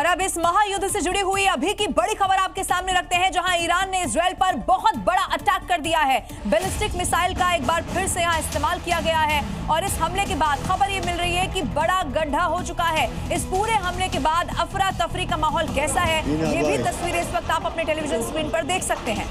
और अब इस महायुद्ध से जुड़ी हुई अभी की बड़ी खबर आपके सामने रखते हैं, जहां ईरान ने इजरायल पर बहुत बड़ा अटैक कर दिया है। बैलिस्टिक मिसाइल का एक बार फिर से यहां इस्तेमाल किया गया है और इस हमले के बाद खबर ये मिल रही है कि बड़ा गड्ढा हो चुका है। इस पूरे हमले के बाद अफरा तफरी का माहौल कैसा है, ये भी तस्वीरें इस वक्त आप अपने टेलीविजन स्क्रीन पर देख सकते हैं।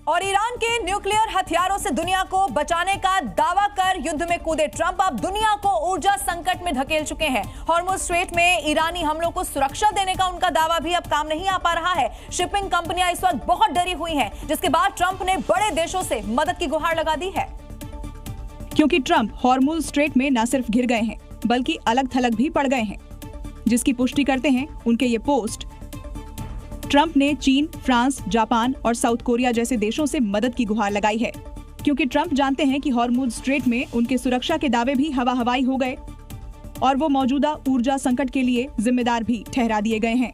और ईरान के न्यूक्लियर हथियारों से दुनिया को बचाने का दावा कर युद्ध में कूदे ट्रंप अब दुनिया को ऊर्जा संकट में धकेल चुके हैं। हॉर्मुज़ स्ट्रेट में ईरानी हमलों को सुरक्षा देने का उनका दावा भी अब काम नहीं आ पा रहा है। शिपिंग कंपनियां इस वक्त बहुत डरी हुई हैं, जिसके बाद ट्रंप ने बड़े देशों से मदद की गुहार लगा दी है। क्योंकि ट्रंप हॉर्मुज़ स्ट्रेट में न सिर्फ घिर गए हैं बल्कि अलग थलग भी पड़ गए हैं, जिसकी पुष्टि करते हैं उनके ये पोस्ट। ट्रंप ने चीन, फ्रांस, जापान और साउथ कोरिया जैसे देशों से मदद की गुहार लगाई है, क्योंकि ट्रंप जानते हैं कि हॉर्मुज़ स्ट्रेट में उनके सुरक्षा के दावे भी हवा हवाई हो गए और वो मौजूदा ऊर्जा संकट के लिए जिम्मेदार भी ठहरा दिए गए हैं।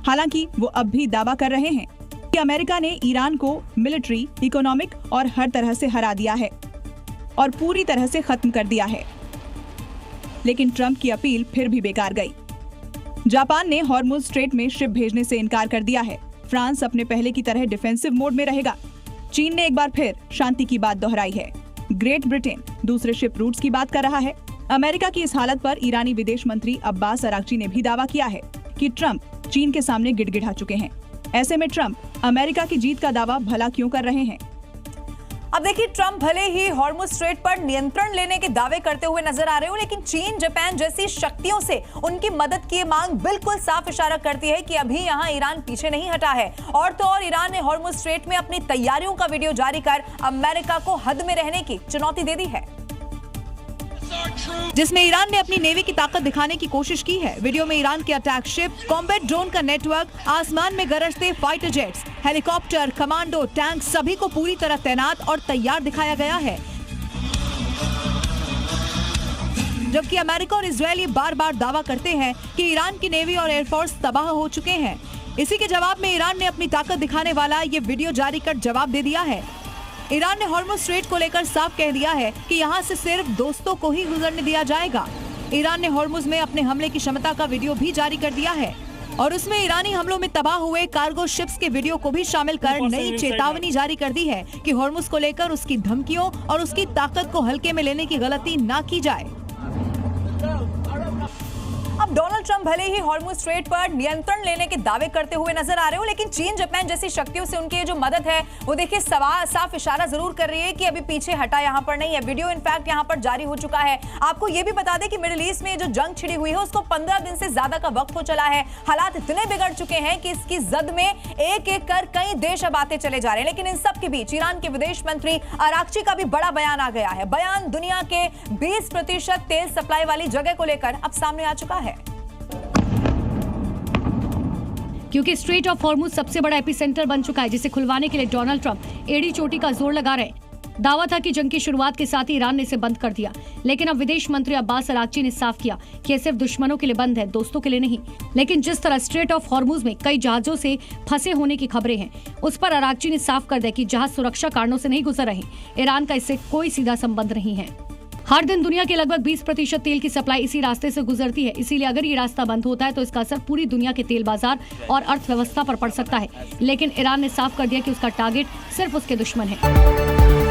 हालांकि वो अब भी दावा कर रहे हैं कि अमेरिका ने ईरान को मिलिट्री, इकोनॉमिक और हर तरह से हरा दिया है और पूरी तरह से खत्म कर दिया है। लेकिन ट्रंप की अपील फिर भी बेकार गई। जापान ने हॉर्मुज़ स्ट्रेट में शिप भेजने से इनकार कर दिया है। फ्रांस अपने पहले की तरह डिफेंसिव मोड में रहेगा। चीन ने एक बार फिर शांति की बात दोहराई है। ग्रेट ब्रिटेन दूसरे शिप रूट्स की बात कर रहा है। अमेरिका की इस हालत पर ईरानी विदेश मंत्री अब्बास अरागची ने भी दावा किया है कि ट्रंप चीन के सामने गिड़गिड़ा चुके हैं। ऐसे में ट्रंप अमेरिका की जीत का दावा भला क्यों कर रहे हैं? अब देखिए, ट्रंप भले ही हॉर्मुज़ स्ट्रेट पर नियंत्रण लेने के दावे करते हुए नजर आ रहे हो, लेकिन चीन, जापान जैसी शक्तियों से उनकी मदद की मांग बिल्कुल साफ इशारा करती है कि अभी यहां ईरान पीछे नहीं हटा है। और तो और ईरान ने हॉर्मुज़ स्ट्रेट में अपनी तैयारियों का वीडियो जारी कर अमेरिका को हद में रहने की चुनौती दे दी है, जिसमें ईरान ने अपनी नेवी की ताकत दिखाने की कोशिश की है। वीडियो में ईरान के अटैक शिप, कॉम्बैट ड्रोन का नेटवर्क, आसमान में गरजते fighter jets, helicopter, commando, tank सभी को पूरी तरह तैनात और तैयार दिखाया गया है। जबकि अमेरिका और इजरायल ये बार बार दावा करते हैं कि ईरान की नेवी और एयरफोर्स तबाह हो चुके हैं। इसी के जवाब में ईरान ने अपनी ताकत दिखाने वाला ये वीडियो जारी कर जवाब दे दिया है। ईरान ने हॉर्मुज़ स्ट्रेट को लेकर साफ कह दिया है कि यहां से सिर्फ दोस्तों को ही गुजरने दिया जाएगा। ईरान ने हॉर्मुज़ में अपने हमले की क्षमता का वीडियो भी जारी कर दिया है और उसमें ईरानी हमलों में तबाह हुए कार्गो शिप्स के वीडियो को भी शामिल कर नई चेतावनी जारी कर दी है कि हॉर्मुज़ को लेकर उसकी धमकियों और उसकी ताकत को हल्के में लेने की गलती ना की जाए। अब डोनाल्ड ट्रंप भले ही हॉर्मुज़ स्ट्रेट पर नियंत्रण लेने के दावे करते हुए नजर आ रहे हो, लेकिन चीन, जापान जैसी शक्तियों से उनकी जो मदद है वो देखिए साफ इशारा जरूर कर रही है कि अभी पीछे हटा यहाँ पर नहीं है। वीडियो इनफैक्ट यहाँ पर जारी हो चुका है। आपको ये भी बता दें कि मिडिल ईस्ट में जो जंग छिड़ी हुई है उसको 15 दिन से ज्यादा का वक्त हो चला है। हालात इतने बिगड़ चुके हैं कि इसकी जद में एक एक कर कई देश अब आते चले जा रहे हैं। लेकिन इन सब के बीच ईरान के विदेश मंत्री अरागची का भी बड़ा बयान आ गया है। बयान दुनिया के 20% तेल सप्लाई वाली जगह को लेकर अब सामने आ चुका है। क्योंकि स्ट्रेट ऑफ हॉर्मुज़ सबसे बड़ा एपिसेंटर बन चुका है, जिसे खुलवाने के लिए डोनाल्ड ट्रंप एड़ी चोटी का जोर लगा रहे हैं। दावा था कि जंग की शुरुआत के साथ ही ईरान ने इसे बंद कर दिया, लेकिन अब विदेश मंत्री अब्बास अरागची ने साफ किया कि यह सिर्फ दुश्मनों के लिए बंद है, दोस्तों के लिए नहीं। लेकिन जिस तरह स्ट्रेट ऑफ हॉर्मुज़ में कई जहाजों से फंसे होने की खबरें हैं, उस पर अरागची ने साफ कर दिया कि जहाज सुरक्षा कारणों से नहीं गुजर रहे। ईरान का इससे कोई सीधा संबंध नहीं है। हर दिन दुनिया के लगभग 20% तेल की सप्लाई इसी रास्ते से गुजरती है। इसीलिए अगर ये रास्ता बंद होता है तो इसका असर पूरी दुनिया के तेल बाजार और अर्थव्यवस्था पर पड़ सकता है। लेकिन ईरान ने साफ कर दिया कि उसका टारगेट सिर्फ उसके दुश्मन है।